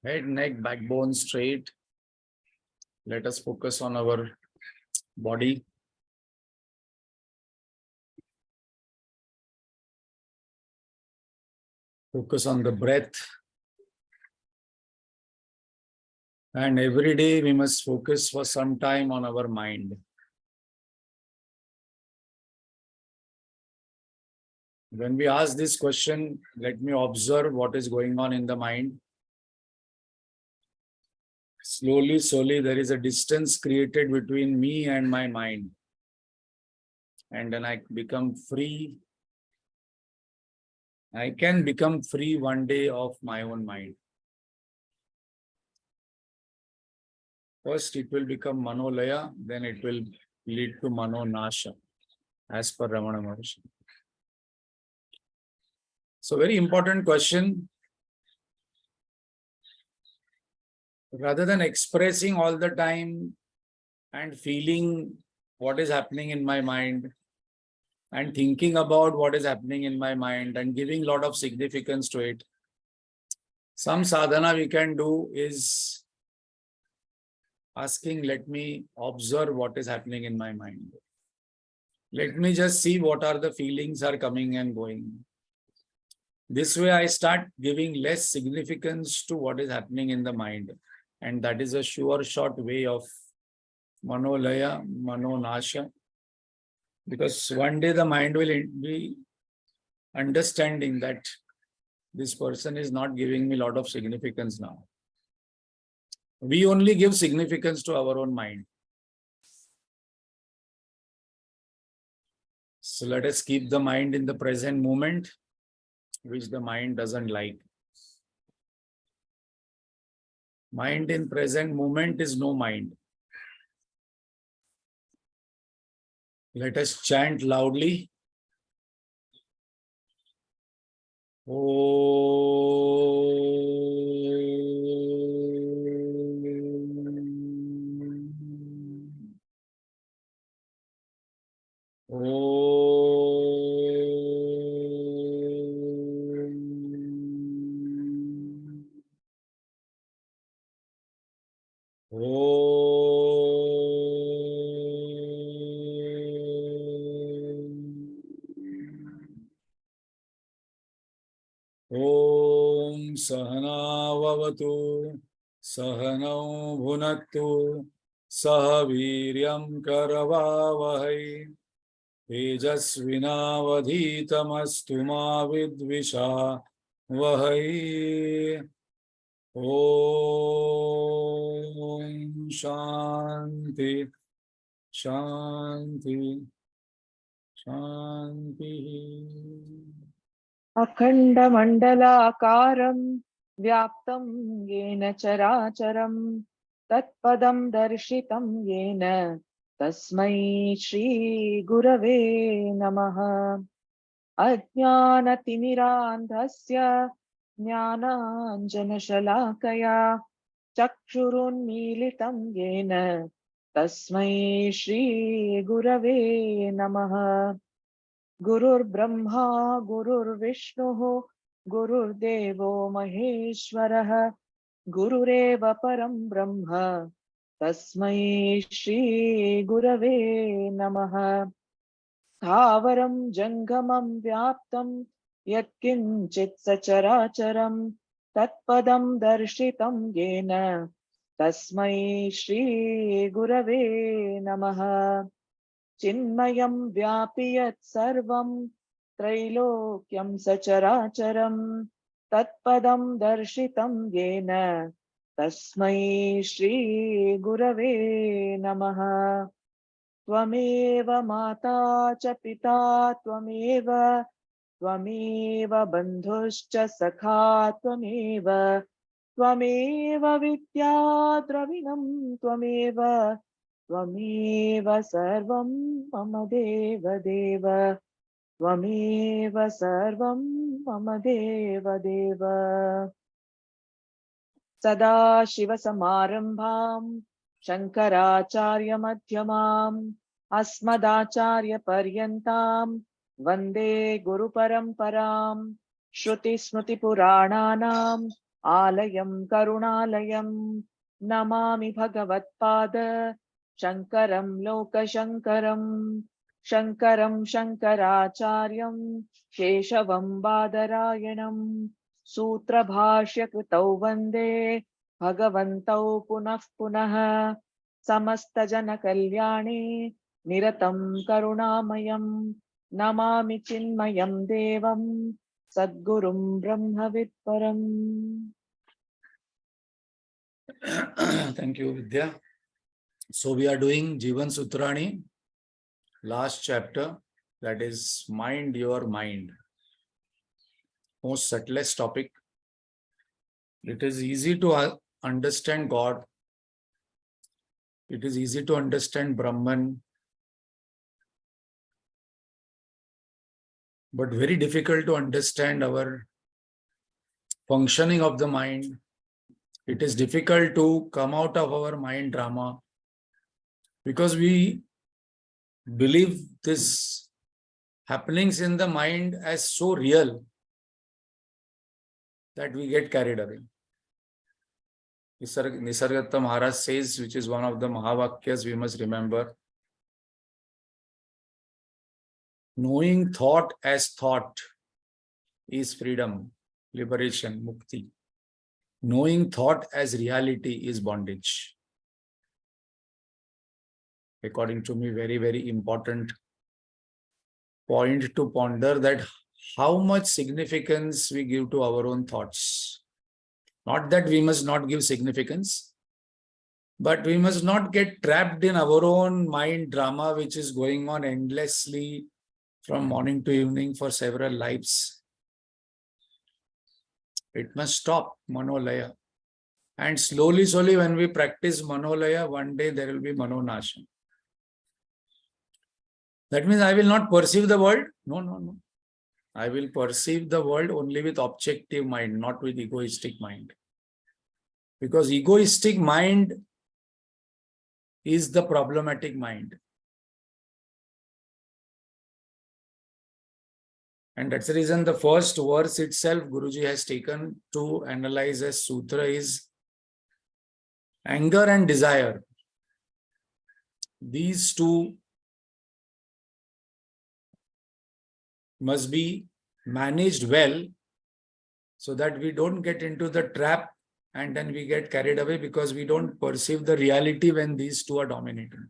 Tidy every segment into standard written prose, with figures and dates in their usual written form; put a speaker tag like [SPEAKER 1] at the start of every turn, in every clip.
[SPEAKER 1] Head, neck, backbone straight. Let us focus on our body. Focus on the breath. And every day we must focus for some time on our mind. When we ask this question, let me observe what is going on in the mind. Slowly, there is a distance created between me and my mind. And then I become free. I can become free one day of my own mind. First, it will become Manolaya, then it will lead to Manonasha, as per Ramana Maharshi. So, very important question. Rather than expressing all the time and feeling what is happening in my mind and thinking about what is happening in my mind and giving a lot of significance to it, some sadhana we can do is asking, let me observe what is happening in my mind. Let me just see what are the feelings are coming and going. This way I start giving less significance to what is happening in the mind. And that is a sure short way of Manolaya, Manonasha. Because one day the mind will be understanding that this person is not giving me a lot of significance now. We only give significance to our own mind. So let us keep the mind in the present moment, which the mind doesn't like. Mind in present moment is no mind. Let us chant loudly. Om Sahana Vavatu Sahanau Bhunattu Sahaviryam Karavavahai Tejasvinavadhitamastu ma vidvisha Vahai. Om Shanti Shanti Shanti.
[SPEAKER 2] अखंड मंडलाकारं व्याप्तं येन चराचरं तत्पदं दर्शितं येन तस्मै श्री गुरवे नमः। अज्ञानतिमिरान्धस्य ज्ञानाञ्जनशलाकया चक्षुरुन्मीलितं येन तस्मै श्री गुरवे नमः। गुरुर्ब्रह्मा गुरुर्विष्णुः गुरुर्देवो महेश्वरः गुरुरेव परं ब्रह्म तस्मै श्री गुरवे नमः। स्थावरं जङ्गमं व्याप्तं यत्किञ्चित् सचराचरं तत्पदं दर्शितं येन तस्मै श्री गुरवे नमः। चिन्मयं व्यापि यत् सर्वं त्रैलोक्यं सचराचरं तत्पदं दर्शितं येन तस्मै श्री गुरवे नमः। त्वमेव माता च पिता त्वमेव बन्धुश्च सखा त्वमेव विद्या द्रविणं त्वमेव सर्वं मम देव देव त्वमेव सर्वं मम देव देव। सदाशिवसमारम्भां शङ्कराचार्यमध्यमाम् अस्मदाचार्यपर्यन्तां वन्दे गुरुपरम्पराम्। श्रुतिस्मृतिपुराणानाम् आलयं करुणालयं नमामि भगवत्पाद शङ्करं लोकशङ्करं शङ्करं शङ्कराचार्यं केशवं बादरायणं सूत्रभाष्यकृतौ वन्दे भगवन्तौ पुनः पुनः समस्तजनकल्याणे निरतं करुणामयं नमामि चिन्मयं देवं सद्गुरुं ब्रह्मवित्परम्.
[SPEAKER 1] Thank you, Vidya. So we are doing Jivan Sutrani, last chapter, that is Mind Your Mind. Most subtlest topic. It is easy to understand God. It is easy to understand Brahman, but very difficult to understand our functioning of the mind. It is difficult to come out of our mind drama because we believe this happenings in the mind as so real that we get carried away. Nisargadatta Maharaj says, which is one of the Mahavakyas we must remember, knowing thought as thought is freedom, liberation, mukti. Knowing thought as reality is bondage. According to me, very, very important point to ponder, that how much significance we give to our own thoughts. Not that we must not give significance, but we must not get trapped in our own mind drama, which is going on endlessly from morning to evening for several lives. It must stop, Manolaya. And slowly, when we practice Manolaya, one day there will be Manonasham. That means I will not perceive the world. No. I will perceive the world only with objective mind, not with egoistic mind. Because egoistic mind is the problematic mind. And that's the reason the first verse itself Guruji has taken to analyze as sutra is anger and desire. These two must be managed well so that we don't get into the trap and then we get carried away because we don't perceive the reality when these two are dominating.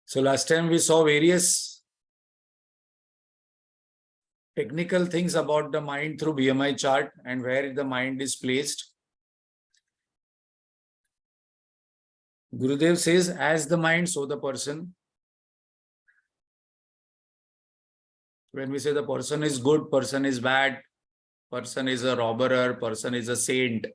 [SPEAKER 1] So last time we saw various technical things about the mind through BMI chart and where the mind is placed. Gurudev says, as the mind, so the person. When we say the person is good, person is bad, person is a robber, person is a saint,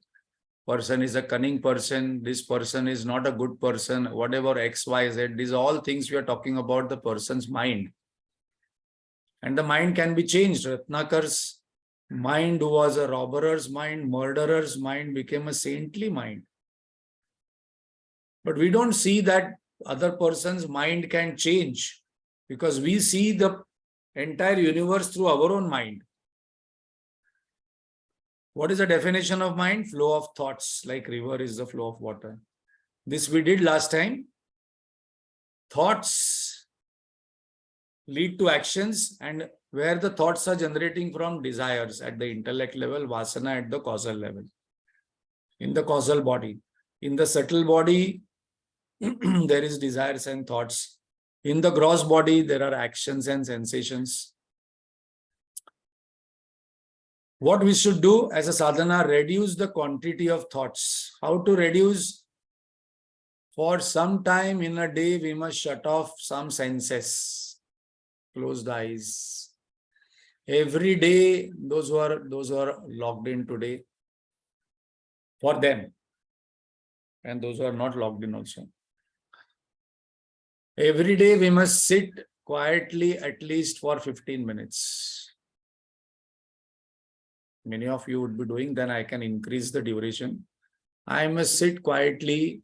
[SPEAKER 1] person is a cunning person, this person is not a good person, whatever X, Y, Z, these are all things we are talking about the person's mind. And the mind can be changed. Ratnakar's mind was a robber's mind, murderer's mind became a saintly mind. But we don't see that other person's mind can change because we see the entire universe through our own mind. What is the definition of mind? Flow of thoughts, like river is the flow of water. This we did last time. Thoughts lead to actions, and where the thoughts are generating from desires at the intellect level, vasana at the causal level, in the causal body. In the subtle body, there is desires and thoughts. In the gross body, there are actions and sensations. What we should do as a sadhana, reduce the quantity of thoughts. How to reduce? For some time in a day, we must shut off some senses. Close the eyes. Every day, those who are logged in today, for them, and those who are not logged in also. Every day we must sit quietly at least for 15 minutes. Many of you would be doing, then I can increase the duration. I must sit quietly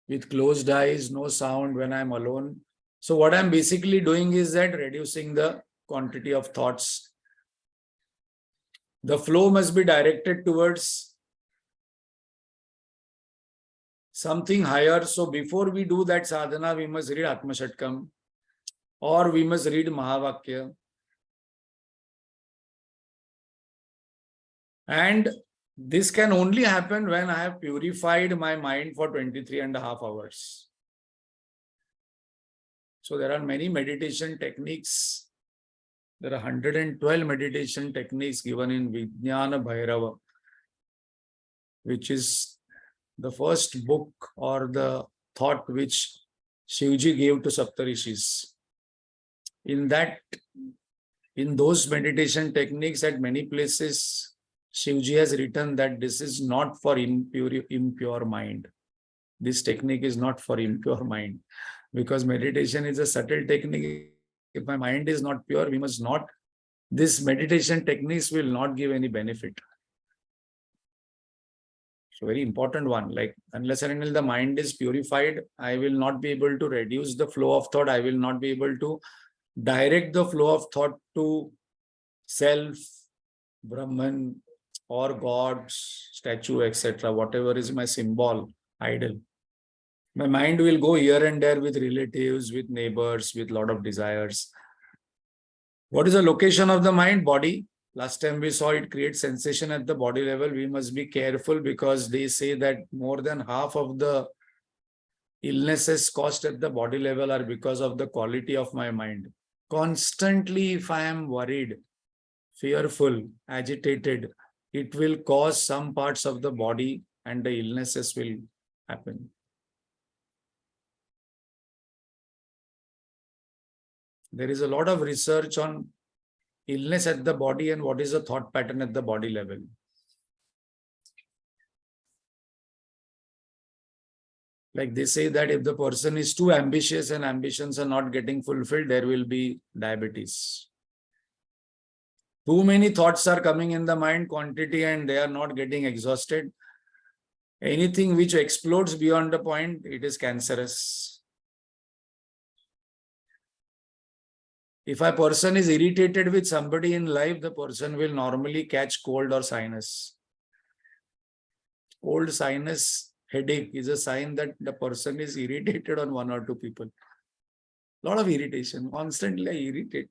[SPEAKER 1] with closed eyes, no sound when I'm alone. So what I'm basically doing is that reducing the quantity of thoughts. The flow must be directed towards something higher. So before we do that sadhana, we must read Atma Shatkam or we must read Mahavakya. And this can only happen when I have purified my mind for 23.5 hours. So there are many meditation techniques. There are 112 meditation techniques given in Vijnana Bhairava, which is the first book or the thought which Shivji gave to Saptarishis. In those meditation techniques, at many places, Shivji has written that this is not for impure mind. This technique is not for impure mind, because meditation is a subtle technique. If my mind is not pure, we must not. This meditation techniques will not give any benefit. So very important one. Like unless and until the mind is purified, I will not be able to reduce the flow of thought. I will not be able to direct the flow of thought to self, Brahman, or God's statue, etc. Whatever is my symbol, idol. My mind will go here and there with relatives, with neighbors, with a lot of desires. What is the location of the mind? Body. Last time we saw it creates sensation at the body level. We must be careful because they say that more than half of the illnesses caused at the body level are because of the quality of my mind. Constantly, if I am worried, fearful, agitated, it will cause some parts of the body and the illnesses will happen. There is a lot of research on illness at the body and what is the thought pattern at the body level. Like they say that if the person is too ambitious and ambitions are not getting fulfilled, there will be diabetes. Too many thoughts are coming in the mind quantity and they are not getting exhausted. Anything which explodes beyond the point, it is cancerous. If a person is irritated with somebody in life, the person will normally catch cold or sinus. Cold, sinus, headache is a sign that the person is irritated on one or two people. A lot of irritation, constantly I irritate.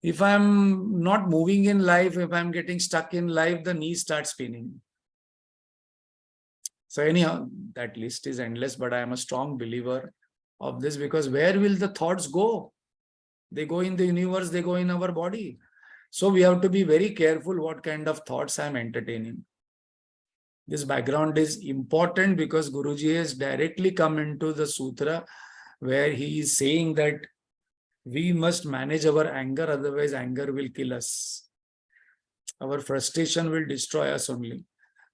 [SPEAKER 1] If I'm not moving in life, if I'm getting stuck in life, the knee starts spinning. So anyhow, that list is endless, but I am a strong believer of this because where will the thoughts go? They go in the universe, they go in our body. So we have to be very careful what kind of thoughts I'm entertaining. This background is important because Guruji has directly come into the sutra where he is saying that we must manage our anger, otherwise anger will kill us. Our frustration will destroy us only.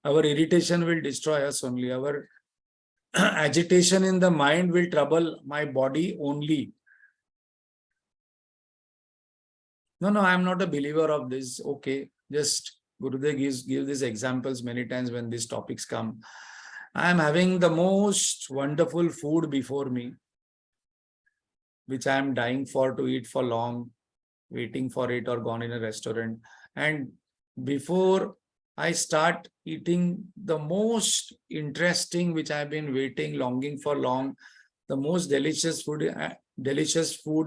[SPEAKER 1] Our irritation will destroy us only. Our agitation in the mind will trouble my body only. No, I am not a believer of this. Okay, just Gurudev gives these examples many times when these topics come. I am having the most wonderful food before me, which I am dying for to eat for long, waiting for it or gone in a restaurant. And before I start eating the most interesting, which I've been waiting, longing for long, the most delicious food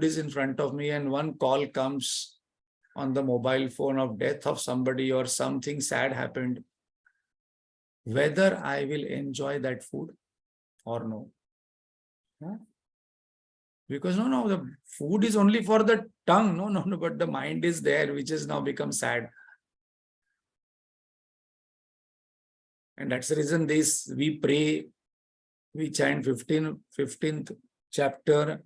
[SPEAKER 1] is in front of me, and one call comes on the mobile phone of death of somebody or something sad happened, whether I will enjoy that food or no. Yeah? Because no, the food is only for the tongue. No, but the mind is there, which has now become sad. And that's the reason we pray, we chant 15th chapter,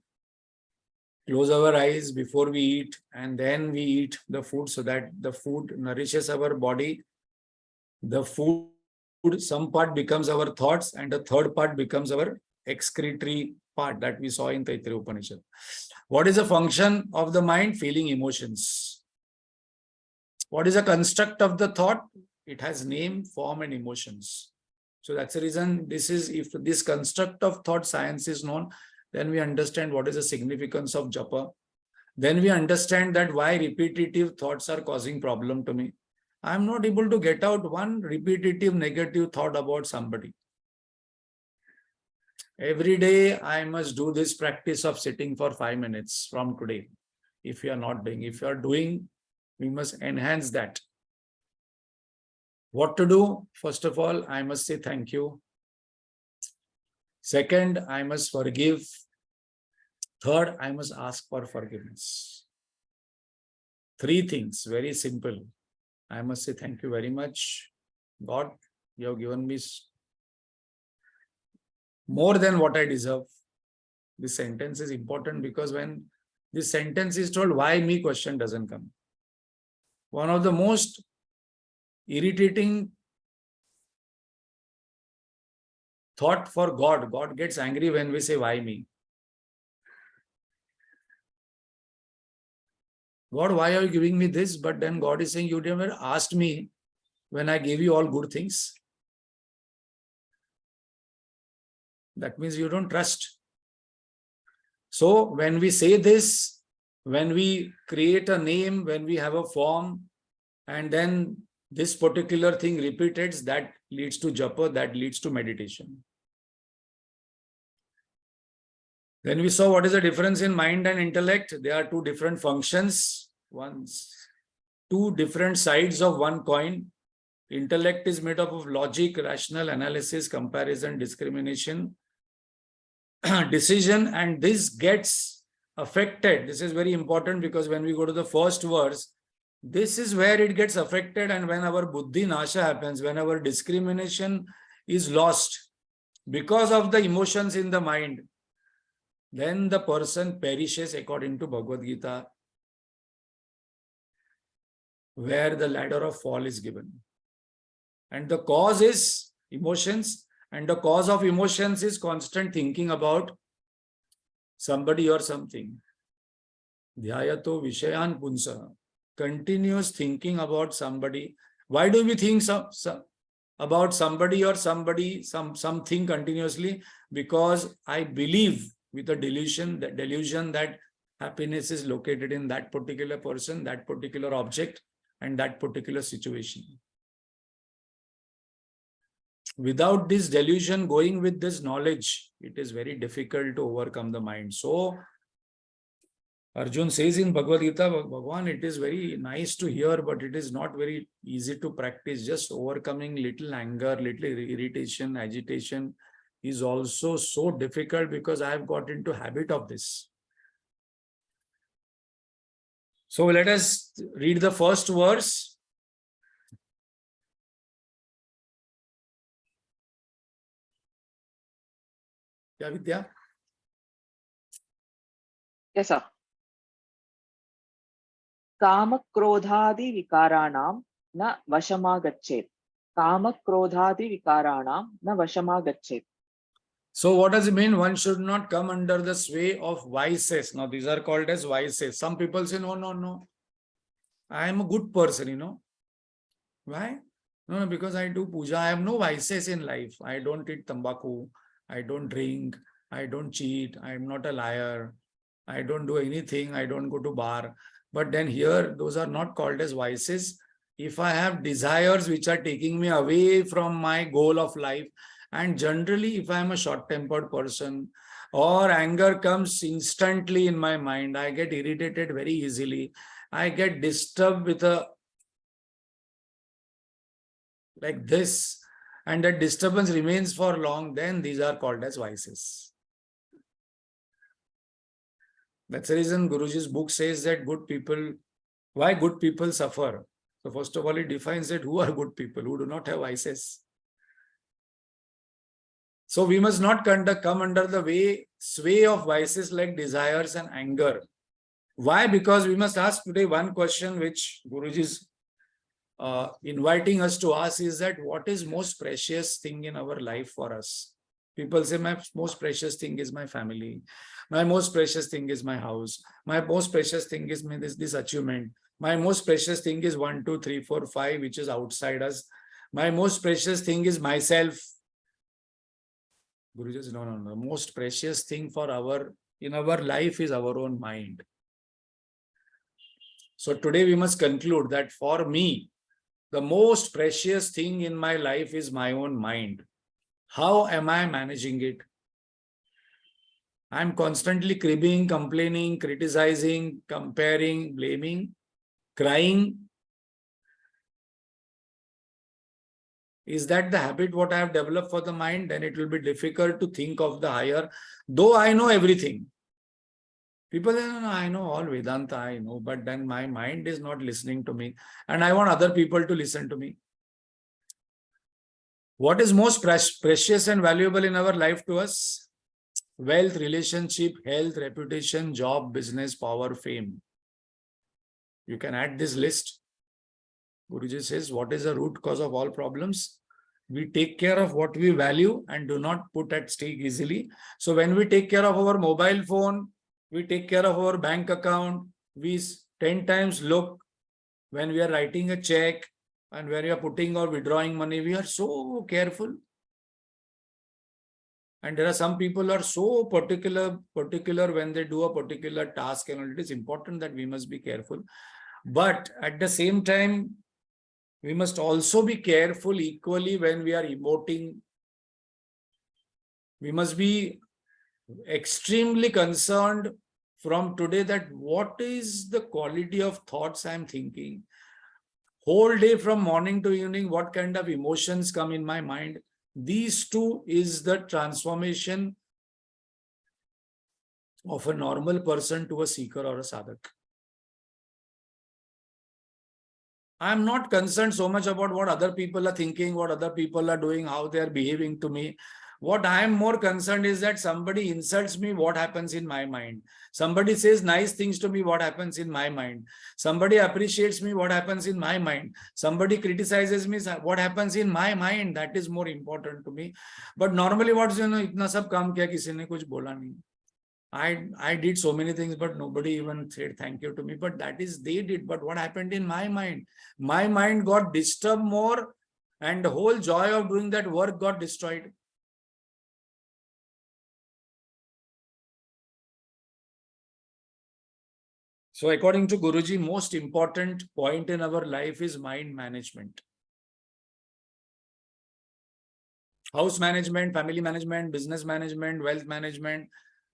[SPEAKER 1] close our eyes before we eat, and then we eat the food so that the food nourishes our body. The food, some part becomes our thoughts, and the third part becomes our excretory part that we saw in Taittiriya Upanishad. What is the function of the mind? Feeling emotions. What is the construct of the thought? It has name, form, and emotions. So that's the reason if this construct of thought science is known, then we understand what is the significance of japa. Then we understand that why repetitive thoughts are causing problem to me. I'm not able to get out one repetitive negative thought about somebody. Every day I must do this practice of sitting for 5 minutes from today. If you are not doing, if you are doing, we must enhance that. What to do? First of all, I must say thank you. Second, I must forgive. Third, I must ask for forgiveness. 3 things, very simple. I must say thank you very much. God, you have given me more than what I deserve. This sentence is important because when this sentence is told, why me question doesn't come. One of the most irritating thought for God, God gets angry when we say, why me? God, why are you giving me this? But then God is saying, you never asked me when I gave you all good things. That means you don't trust. So when we say this, when we create a name, when we have a form, and then this particular thing repeated, that leads to japa, that leads to meditation. Then we saw what is the difference in mind and intellect. There are 2 different functions, 2 different sides of one coin. Intellect is made up of logic, rational analysis, comparison, discrimination, decision, and this gets affected. This is very important because when we go to the first verse, this is where it gets affected, and when our buddhi nasha happens, when our discrimination is lost because of the emotions in the mind, then the person perishes according to Bhagavad Gita, where the ladder of fall is given. And the cause is emotions, and the cause of emotions is constant thinking about somebody or something. Dhyayato Vishayan Punsa. Continuous thinking about somebody. Why do we think about somebody or something continuously? Because I believe with a delusion that happiness is located in that particular person, that particular object, and that particular situation. Without this delusion, going with this knowledge, it is very difficult to overcome the mind. So Arjun says in Bhagavad Gita, Bhagavan, it is very nice to hear, but it is not very easy to practice. Just overcoming little anger, little irritation, agitation is also so difficult because I have got into habit of this. So let us read the first verse. Yeah, Vidya?
[SPEAKER 2] Yes, sir. कामक्रोधादि विकाराणां न वशमागच्छेत्. कामक्रोधादि विकाराणां न वशमागच्छेत्.
[SPEAKER 1] So what does it mean? One should not come under the sway of vices. Now these are called as vices. Some people say, no. I am a good person, Why? No, because I do puja. I have no vices in life. I don't eat tambaku. I don't drink. I don't cheat. I am not a liar. I don't do anything. I don't go to bar. But then here, those are not called as vices. If I have desires which are taking me away from my goal of life, and generally, if I am a short-tempered person, or anger comes instantly in my mind, I get irritated very easily. I get disturbed with like this, and that disturbance remains for long, then these are called as vices. That's the reason Guruji's book says that why good people suffer. So first of all, it defines that who are good people, who do not have vices. So we must not come under the sway of vices like desires and anger. Why? Because we must ask today one question which Guruji is inviting us to ask is that what is most precious thing in our life for us? People say my most precious thing is my family. My most precious thing is my house. My most precious thing is this achievement. My most precious thing is 1, 2, 3, 4, 5, which is outside us. My most precious thing is myself. Guruji says, no. The most precious thing in our life is our own mind. So today we must conclude that for me, The most precious thing in my life is my own mind. How am I managing it? I'm constantly cribbing, complaining, criticizing, comparing, blaming, crying. Is that the habit what I have developed for the mind? Then it will be difficult to think of the higher. Though I know everything. People say, no, I know all Vedanta, I know, but then my mind is not listening to me. And I want other people to listen to me. What is most precious and valuable in our life to us? Wealth, relationship, health, reputation, job, business, power, fame. You can add this list. Guruji says, what is the root cause of all problems? We take care of what we value and do not put at stake easily. So when we take care of our mobile phone, we take care of our bank account, we 10 times look when we are writing a check and when we are putting or withdrawing money, we are so careful. And there are some people who are so particular when they do a particular task, and it is important that we must be careful. But at the same time, we must also be careful equally when we are emoting. We must be extremely concerned from today that what is the quality of thoughts I am thinking. Whole day from morning to evening, what kind of emotions come in my mind. These two is the transformation of a normal person to a seeker or a sadhak. I am not concerned so much about what other people are thinking, what other people are doing, how they are behaving to me. What I am more concerned is that somebody insults me, what happens in my mind. Somebody says nice things to me, what happens in my mind. Somebody appreciates me, what happens in my mind. Somebody criticizes me, what happens in my mind. That is more important to me. But normally what's, itna sab kaam kiya, kisi ne kuch bola nahi. I did so many things, but nobody even said thank you to me. But that is, they did. But what happened in my mind? My mind got disturbed more, and the whole joy of doing that work got destroyed. So according to Guruji, most important point in our life is mind management. House management, family management, business management, wealth management,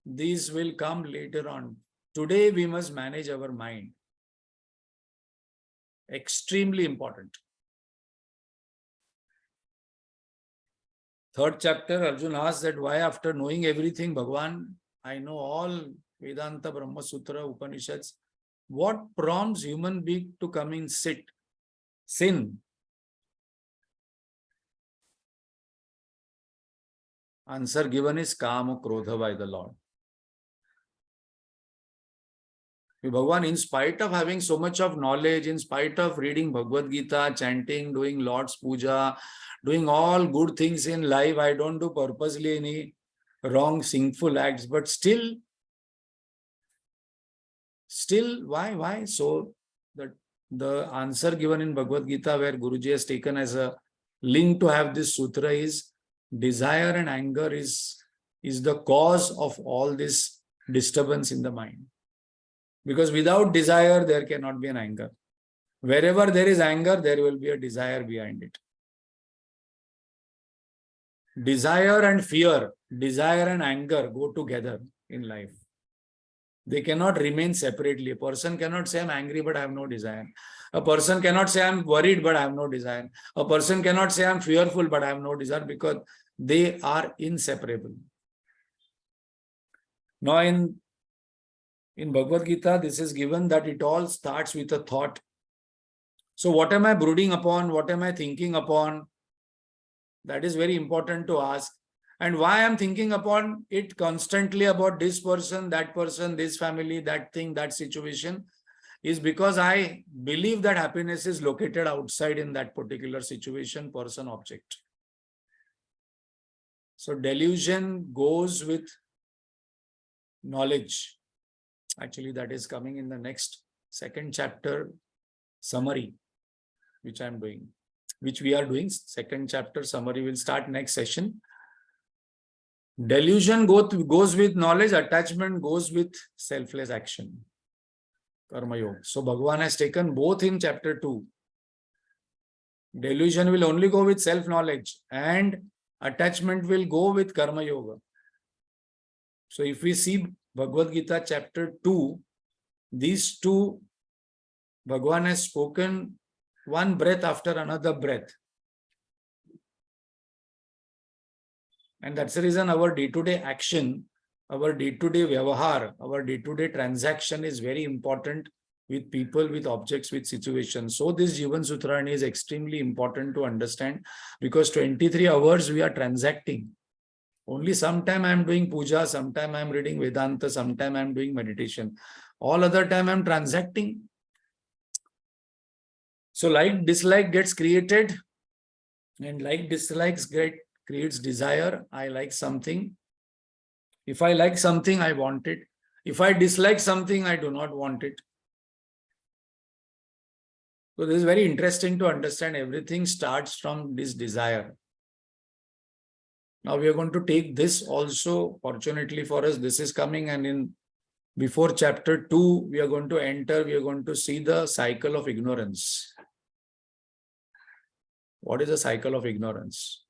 [SPEAKER 1] these will come later on. Today we must manage our mind. Extremely important. Third chapter, Arjuna asks that why after knowing everything, Bhagavan, I know all Vedanta, Brahma Sutra, Upanishads, what prompts human being to come in sin? Answer given is Kama Krodha by the Lord. Bhagavan, in spite of having so much of knowledge, in spite of reading Bhagavad Gita, chanting, doing Lord's Puja, doing all good things in life, I don't do purposely any wrong, sinful acts, but still, why? So the answer given in Bhagavad Gita, where Guruji has taken as a link to have this sutra, is desire and anger is the cause of all this disturbance in the mind. Because without desire, there cannot be an anger. Wherever there is anger, there will be a desire behind it. Desire and fear, desire and anger go together in life. They cannot remain separately. A person cannot say, I'm angry, but I have no desire. A person cannot say, I'm worried, but I have no desire. A person cannot say, I'm fearful, but I have no desire, because they are inseparable. Now, in Bhagavad Gita, this is given that it all starts with a thought. So what am I brooding upon? What am I thinking upon? That is very important to ask. And why I'm thinking upon it constantly about this person, this family, that thing, that situation, is because I believe that happiness is located outside in that particular situation, person, object. So delusion goes with knowledge. Actually, that is coming in the next second chapter summary, which I'm doing, which we are doing. Second chapter summary will start next session. Delusion goes with knowledge, attachment goes with selfless action. Karma Yoga. So Bhagavan has taken both in chapter 2. Delusion will only go with self-knowledge, and attachment will go with karma yoga. So if we see Bhagavad Gita chapter 2, these two, Bhagavan has spoken one breath after another breath. And that's the reason our day-to-day action, our day-to-day vyavahar, our day-to-day transaction is very important with people, with objects, with situations. So this Jivan Sutrani is extremely important to understand, because 23 hours we are transacting. Only sometime I am doing puja, sometime I am reading Vedanta, sometime I am doing meditation. All other time I am transacting. So like dislike gets created, and like dislikes creates desire. I like something. If I like something, I want it. If I dislike something, I do not want it. So this is very interesting to understand. Everything starts from this desire. Now we are going to take this also, fortunately for us, this is coming, and before chapter 2, we are going to enter, we are going to see the cycle of ignorance. What is the cycle of ignorance?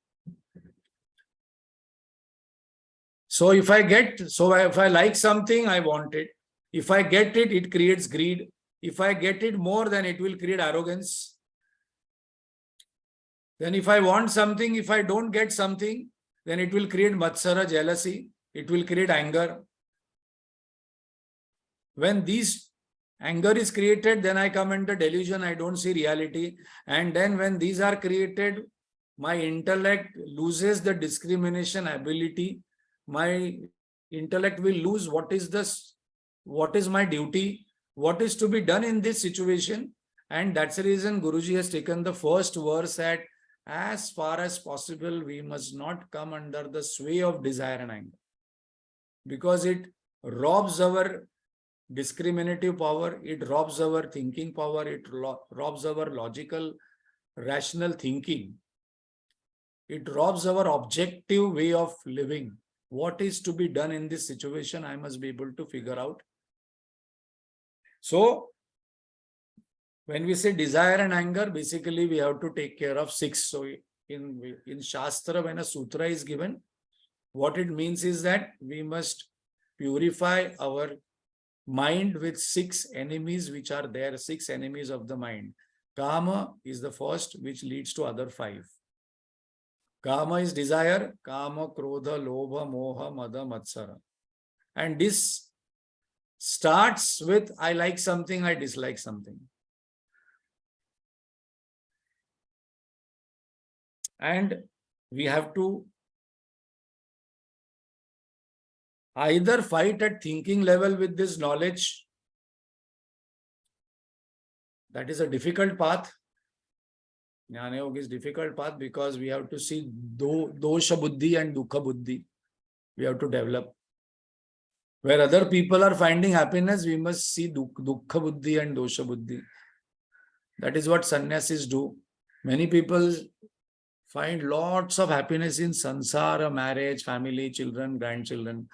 [SPEAKER 1] So if I like something, I want it. If I get it, it creates greed. If I get it more, then it will create arrogance. Then if I want something, if I don't get something, then it will create matsara, jealousy. It will create anger. When these anger is created, then I come under delusion. I don't see reality. And then when these are created, my intellect loses the discrimination ability. My intellect will lose what is my duty, what is to be done in this situation. And that's the reason Guruji has taken the first verse at, as far as possible, we must not come under the sway of desire and anger, because it robs our discriminative power, it robs our thinking power, it robs our logical, rational thinking. It robs our objective way of living. What is to be done in this situation, I must be able to figure out. So, when we say desire and anger, basically we have to take care of 6. So, in Shastra, when a sutra is given, what it means is that we must purify our mind with 6 enemies which are there, 6 enemies of the mind. Kama is the first, which leads to other 5. Kama is desire, kama, krodha, lobha, moha, mada, matsara. And this starts with I like something, I dislike something. And we have to either fight at thinking level with this knowledge. That is a difficult path. Jnana Yoga is difficult path because we have to see dosha buddhi and dukkha buddhi. We have to develop. Where other people are finding happiness, we must see dukkha buddhi and dosha buddhi. That is what sannyasis do. Many people find lots of happiness in sansara, marriage, family, children, grandchildren.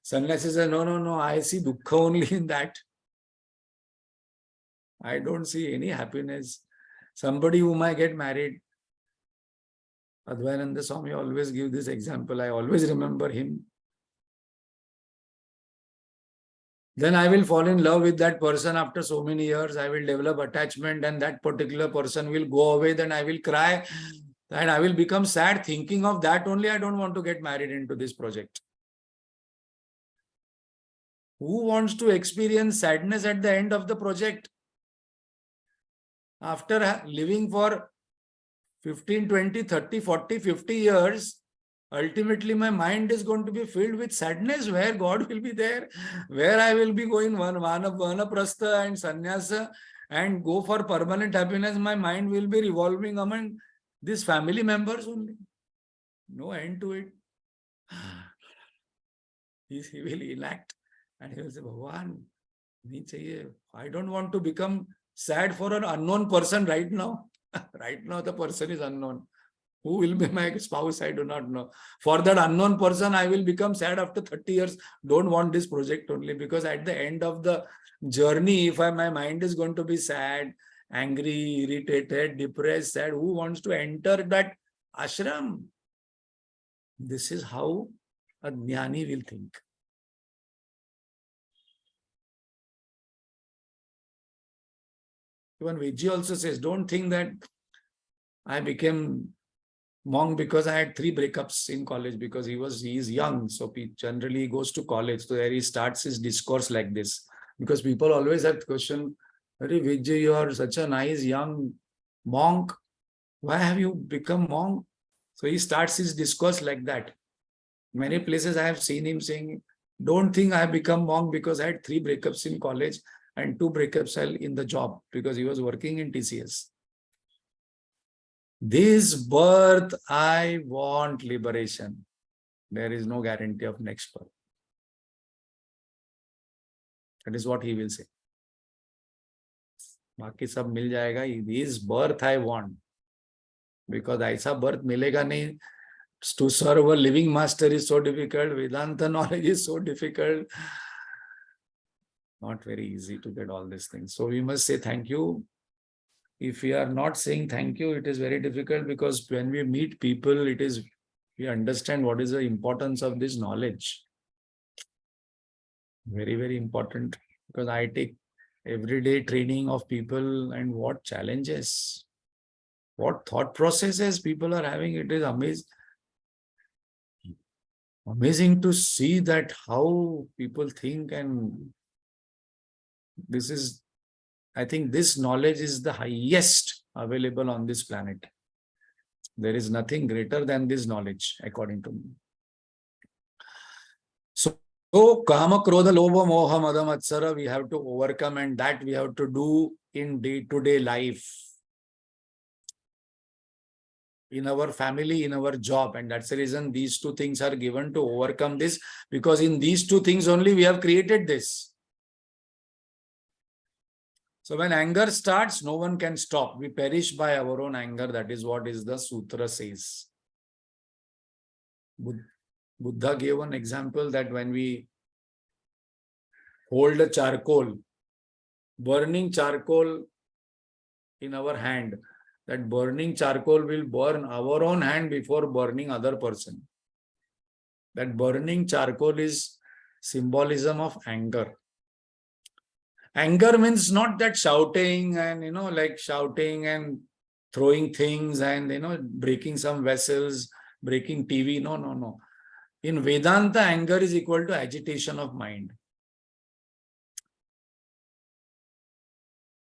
[SPEAKER 1] Sannyasis say, no, I see dukkha only in that. I don't see any happiness. Somebody whom I get married, Advayananda Swami always give this example. I always remember him. Then I will fall in love with that person after so many years. I will develop attachment and that particular person will go away. Then I will cry and I will become sad thinking of that only. I don't want to get married into this project. Who wants to experience sadness at the end of the project? After living for 15, 20, 30, 40, 50 years, ultimately my mind is going to be filled with sadness, where God will be there, where I will be going vanaprastha and sannyasa and go for permanent happiness. My mind will be revolving among these family members only. No end to it. He will enact and he will say, Bhagavan, I don't want to become sad for an unknown person right now. Right now the person is unknown. Who will be my spouse? I do not know. For that unknown person, I will become sad after 30 years. Don't want this project only, because at the end of the journey, if my mind is going to be sad angry, irritated, depressed, sad. Who wants to enter that ashram? This is how a jnani will think. Even Vijay also says, don't think that I became monk because I had 3 breakups in college, because he is young. So he generally goes to college. So there he starts his discourse like this. Because people always have question, Hare Vijay, you are such a nice young monk. Why have you become monk? So he starts his discourse like that. Many places I have seen him saying, don't think I have become monk because I had 3 breakups in college and 2 breakups in the job, because he was working in TCS. This birth, I want liberation. There is no guarantee of next birth. That is what he will say. बाकी सब मिल जाएगा. This birth I want. Because ऐसा birth मिलेगा नहीं. To serve a living master is so difficult. Vedanta knowledge is so difficult. Not very easy to get all these things. So we must say thank you. If we are not saying thank you, it is very difficult, because when we meet people, we understand what is the importance of this knowledge. Very, very important, because I take everyday training of people and what challenges, what thought processes people are having. It is amazing to see that how people think, and this is, I think this knowledge is the highest available on this planet. There is nothing greater than this knowledge, according to me. So, Kama, Krodha, Lobha, Moha, Mada, Matsara, we have to overcome, and that we have to do in day-to-day life, in our family, in our job. And that's the reason these 2 things are given to overcome this, because in these 2 things only we have created this. So when anger starts, no one can stop. We perish by our own anger. That is what is the sutra says. Buddha gave an example that when we hold a charcoal, burning charcoal in our hand, that burning charcoal will burn our own hand before burning other person. That burning charcoal is symbolism of anger. Anger means not that shouting and, like shouting and throwing things and, breaking some vessels, breaking TV. No. In Vedanta, anger is equal to agitation of mind.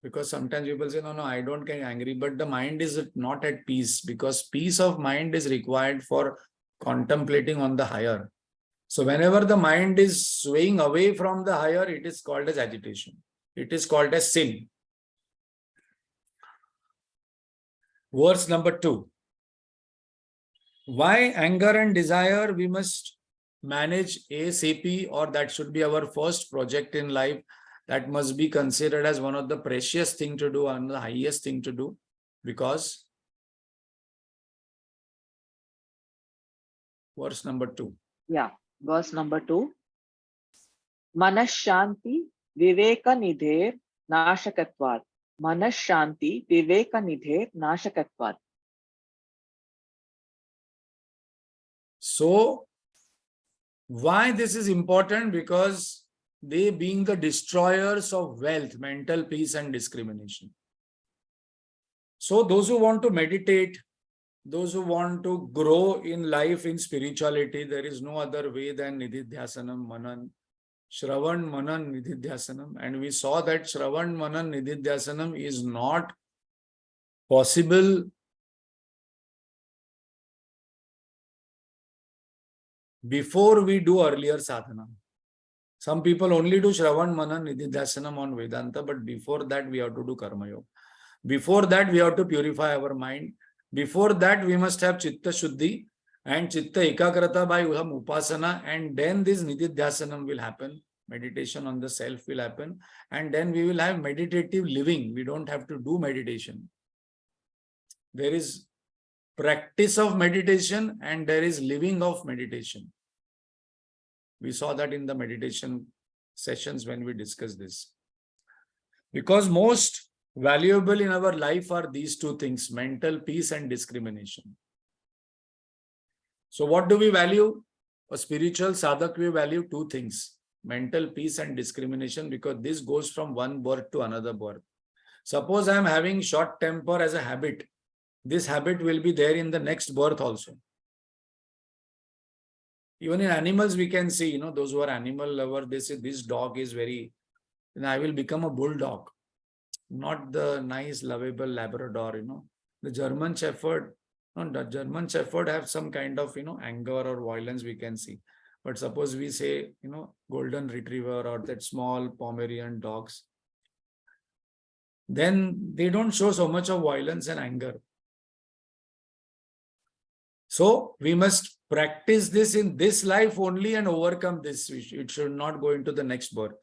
[SPEAKER 1] Because sometimes people say, no, I don't get angry, but the mind is not at peace, because peace of mind is required for contemplating on the higher. So whenever the mind is swaying away from the higher, it is called as agitation. It is called as sin. Verse number 2. Why anger and desire we must manage ASAP, or that should be our first project in life. That must be considered as one of the precious thing to do and the highest thing to do, because verse number 2.
[SPEAKER 2] Yeah, verse number 2. Manashanti viveka nidher nashakatvat. Manashanti viveka nidher nashakatvat.
[SPEAKER 1] So, why this is important? Because they being the destroyers of wealth, mental peace and discrimination. So those who want to meditate, those who want to grow in life, in spirituality, there is no other way than Nididhyasanam, Manan, Shravan, Manan, Nididhyasanam. And we saw that Shravan, Manan, Nididhyasanam is not possible before we do earlier sadhana. Some people only do Shravan, Manan, Nididhyasanam on Vedanta, but before that we have to do Karma Yoga. Before that we have to purify our mind. Before that we must have Chitta Shuddhi and Chitta Ekagrata by Upasana, and then this Nididhyasanam will happen. Meditation on the self will happen, and then we will have meditative living. We don't have to do meditation. There is practice of meditation and there is living of meditation. We saw that in the meditation sessions when we discussed this. Because most Valuable in our life are these two things, mental peace and discrimination. So what do we value? A spiritual sadhak, we value two things, mental peace and discrimination, because this goes from one birth to another birth. Suppose I am having short temper as a habit. This habit will be there in the next birth also. Even in animals, we can see, those who are animal lovers, they say this dog is very, I will become a bulldog, not the nice, lovable Labrador, The German Shepherd, the German Shepherd have some kind of, anger or violence we can see. But suppose we say, Golden Retriever or that small Pomeranian dogs, then they don't show so much of violence and anger. So we must practice this in this life only and overcome this. It should not go into the next birth.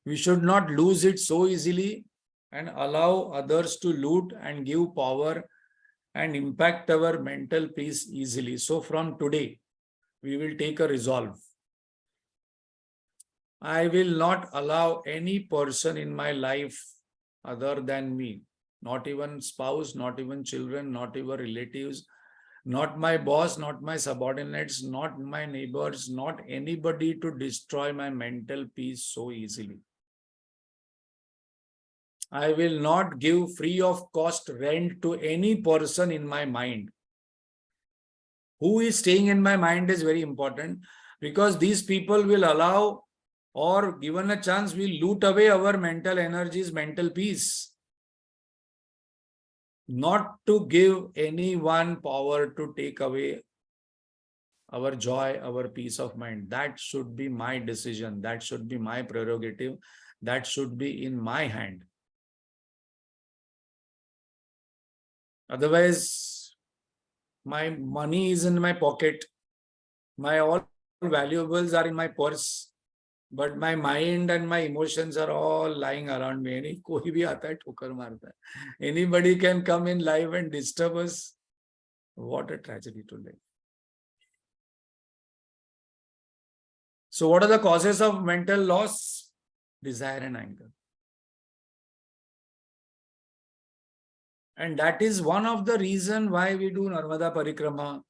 [SPEAKER 1] We should not lose it so easily and allow others to loot and give power and impact our mental peace easily. So from today, we will take a resolve. I will not allow any person in my life other than me, not even spouse, not even children, not even relatives, not my boss, not my subordinates, not my neighbors, not anybody to destroy my mental peace so easily. I will not give free of cost rent to any person in my mind. Who is staying in my mind is very important, because these people will allow, or given a chance, will loot away our mental energies, mental peace. Not to give anyone power to take away our joy, our peace of mind. That should be my decision. That should be my prerogative. That should be in my hand. Otherwise, my money is in my pocket. My all valuables are in my purse. But my mind and my emotions are all lying around me. Koi bhi aata hai, thokar marta hai. Anybody can come in life and disturb us. What a tragedy to live. So what are the causes of mental loss? Desire and anger. And that is one of the reasons why we do Narmada Parikrama,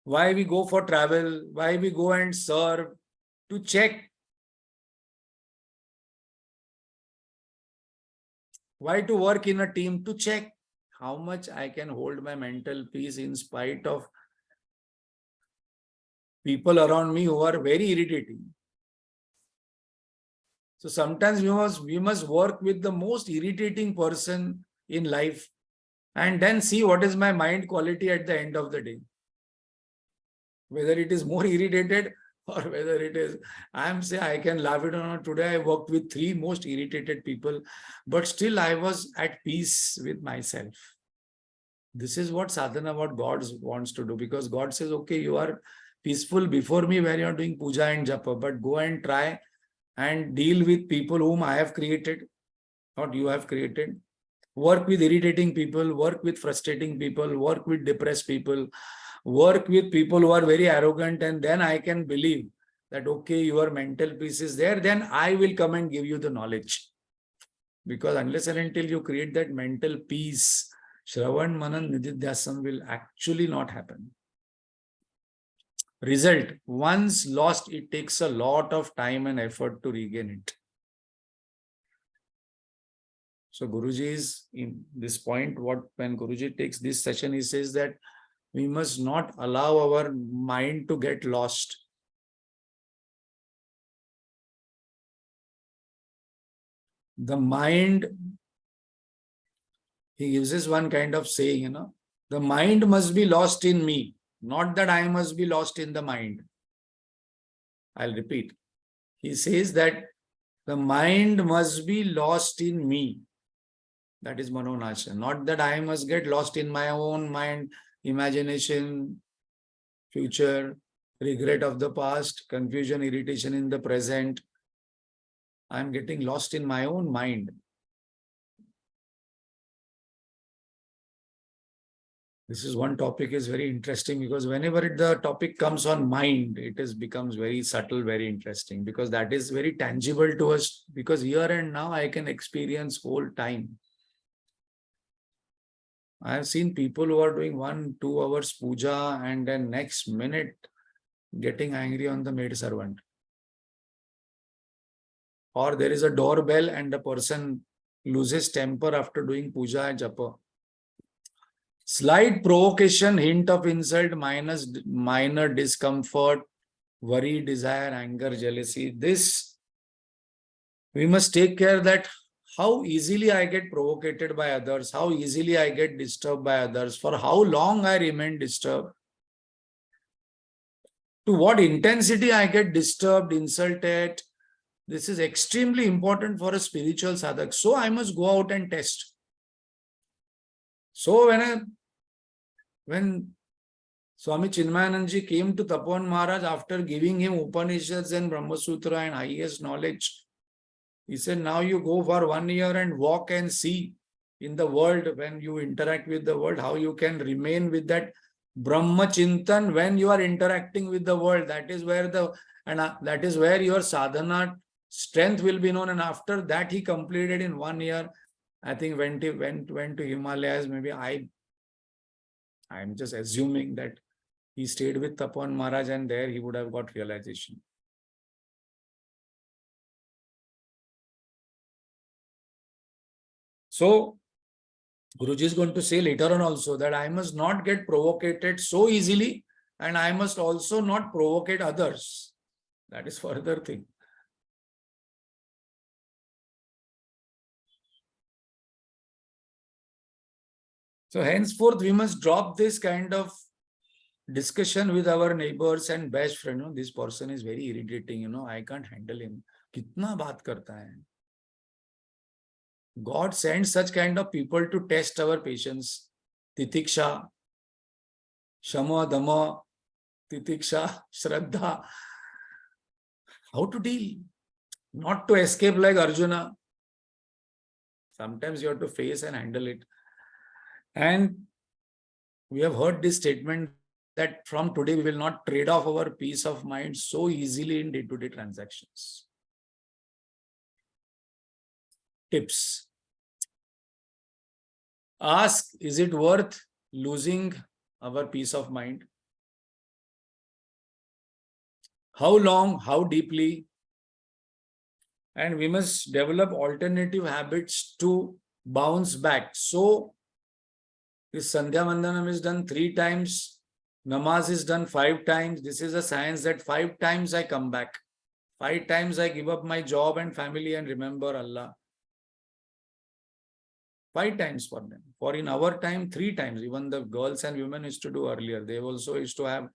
[SPEAKER 1] why we go for travel, why we go and serve, to check. Why to work in a team? To check how much I can hold my mental peace in spite of people around me who are very irritating. So sometimes we must work with the most irritating person in life and then see what is my mind quality at the end of the day. Whether it is more irritated or whether it is, I am saying I can laugh it or not. Today I worked with 3 most irritated people, but still I was at peace with myself. This is what sadhana, what God wants to do, because God says, okay, you are peaceful before me when you are doing puja and japa, but go and try and deal with people whom I have created, not you have created. Work with irritating people, work with frustrating people, work with depressed people, work with people who are very arrogant, and then I can believe that, okay, your mental peace is there, then I will come and give you the knowledge. Because unless and until you create that mental peace, Shravan, Manan, Nididhyasam will actually not happen. Result, once lost, it takes a lot of time and effort to regain it. So Guruji is in this point, when Guruji takes this session, he says that we must not allow our mind to get lost. The mind, he gives us one kind of saying, the mind must be lost in me, not that I must be lost in the mind. I'll repeat. He says that the mind must be lost in me. That is Manonasha. Not that I must get lost in my own mind, imagination, future, regret of the past, confusion, irritation in the present. I am getting lost in my own mind. This is one topic is very interesting because whenever the topic comes on mind, becomes very subtle, very interesting because that is very tangible to us because here and now I can experience whole time. I have seen people who are doing 1-2 hours puja and then next minute getting angry on the maid servant. Or there is a doorbell and the person loses temper after doing puja and japa. Slight provocation, hint of insult, minor discomfort, worry, desire, anger, jealousy. This, we must take care that how easily I get provoked by others, how easily I get disturbed by others, for how long I remain disturbed, to what intensity I get disturbed, insulted. This is extremely important for a spiritual sadhak. So I must go out and test. So when Swami Chinmayananda came to Tapan Maharaj after giving him Upanishads and Brahma Sutra and highest knowledge, he said, now you go for 1 year and walk and see in the world, when you interact with the world, how you can remain with that Brahma Chintan when you are interacting with the world. That is where that is where your sadhana strength will be known. And after that, he completed in 1 year. I think went to Himalayas. Maybe I'm just assuming that he stayed with Tapan Maharaj and there he would have got realization. So, Guruji is going to say later on also that I must not get provoked so easily and I must also not provoke others. That is further thing. So henceforth, we must drop this kind of discussion with our neighbors and best friend. This person is very irritating, I can't handle him. Kitna baat karta hai. God sends such kind of people to test our patience. Titiksha, Shama, Dhamma, Titiksha, Shraddha. How to deal? Not to escape like Arjuna. Sometimes you have to face and handle it. And we have heard this statement that from today we will not trade off our peace of mind so easily in day-to-day transactions. Tips. Ask, is it worth losing our peace of mind? How long, how deeply? And we must develop alternative habits to bounce back. So, this Sandhya Vandanam is done 3 times, Namaz is done 5 times. This is a science that 5 times I come back. 5 times I give up my job and family and remember Allah. 5 times for them. For in our time, 3 times. Even the girls and women used to do earlier. They also used to have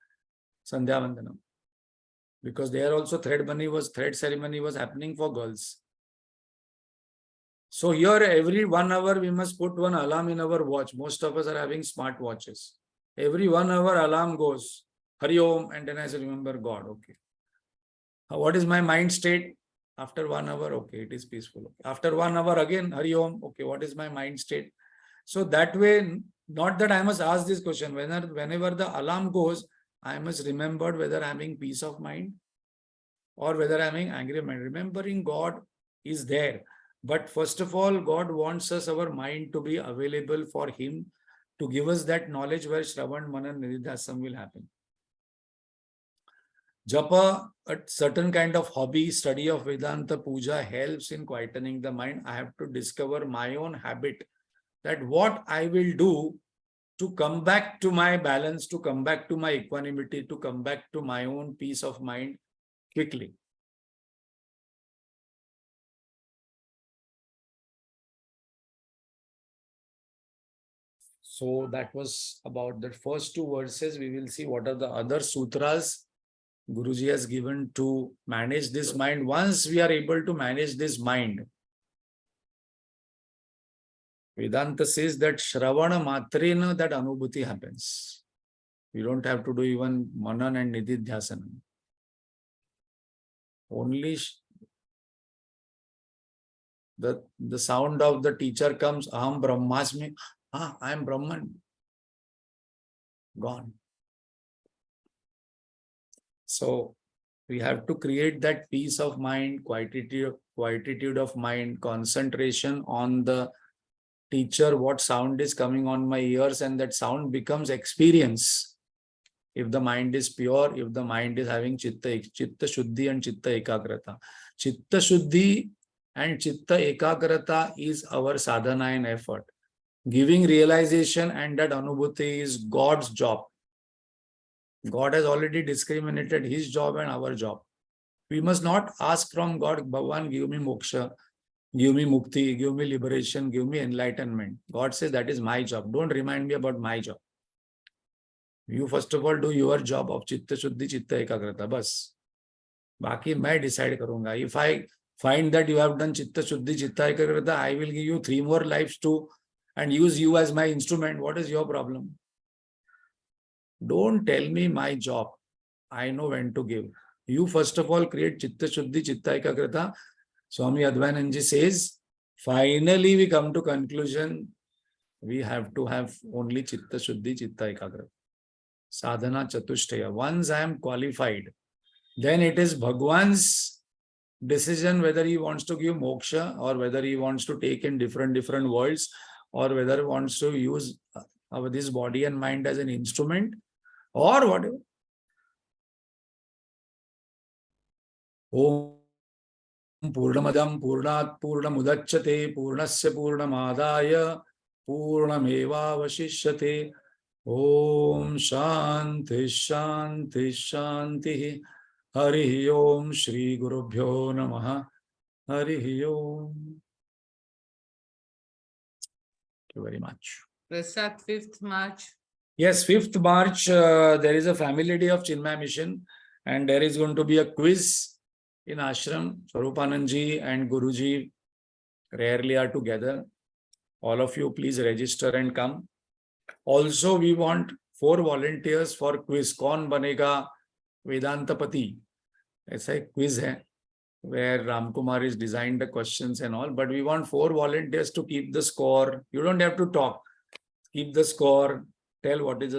[SPEAKER 1] Sandhya Vandanam. Because there also thread ceremony was happening for girls. So here every 1 hour we must put one alarm in our watch. Most of us are having smart watches. Every 1 hour alarm goes, Hari Om, and then I say, remember God. Okay. What is my mind state? After 1 hour, okay, it is peaceful. Okay. After 1 hour again, Hari Om, okay, what is my mind state? So that way, not that I must ask this question. Whenever the alarm goes, I must remember whether I'm having peace of mind or whether I'm having angry mind. Remembering God is there. But first of all, God wants us, our mind, to be available for Him to give us that knowledge where Shravan, Manan, Nididhyasam will happen. Japa, a certain kind of hobby, study of Vedanta, puja helps in quietening the mind. I have to discover my own habit, that what I will do to come back to my balance, to come back to my equanimity, to come back to my own peace of mind quickly. So that was about the first 2 verses. We will see what are the other sutras Guruji has given to manage this mind. Once we are able to manage this mind, Vedanta says that Shravana Matrena, that Anubhuti happens. We don't have to do even Manan and Nididhyasanam. Only the sound of the teacher comes, Aham Brahmasmi. I am Brahman. Gone. So we have to create that peace of mind, quietude of mind, concentration on the teacher, what sound is coming on my ears, and that sound becomes experience. If the mind is pure, if the mind is having chitta shuddhi and chitta ekagrata. Chitta shuddhi and chitta ekagrata is our sadhana and effort. Giving realization and that anubhuti is God's job. God has already discriminated his job and our job. We must not ask from God, Bhagavan, give me moksha, give me mukti, give me liberation, give me enlightenment. God says that is my job. Don't remind me about my job. You first of all do your job of chitta shuddhi, chitta ekagrata. Bas. Baki मैं decide करूंगा. If I find that you have done chitta shuddhi, chitta ekagrata, I will give you 3 more lives too and use you as my instrument. What is your problem? Don't tell me my job. I know when to give. You first of all create chitta shuddhi, chitta ekagrata. Swami Advainandaji says, finally we come to conclusion, we have to have only chitta shuddhi, chitta ekagrata. Sadhana chatushtaya. Once I am qualified, then it is Bhagwan's decision whether he wants to give moksha or whether he wants to take in different worlds or whether he wants to use this body and mind as an instrument or whatever. Om Purnamadam Purnat Purnamudachyate Purnasya Purnamadaya Purnamevavashishyate. Om Shanti Shanti Shanti. Hari Om Shri Gurubhyo Namaha. Hari Om. Thank you very much.
[SPEAKER 3] Prasad, 5th March.
[SPEAKER 1] Yes, 5th March, there is a family day of Chinmay Mission and there is going to be a quiz in ashram. Swarupanandji and Guruji rarely are together. All of you please register and come. Also, we want 4 volunteers for quiz. Kaun banega Vedantapati? Aisa ek quiz hai where Ramkumar is designed the questions and all. But we want 4 volunteers to keep the score. You don't have to talk. Keep the score. Tell what is the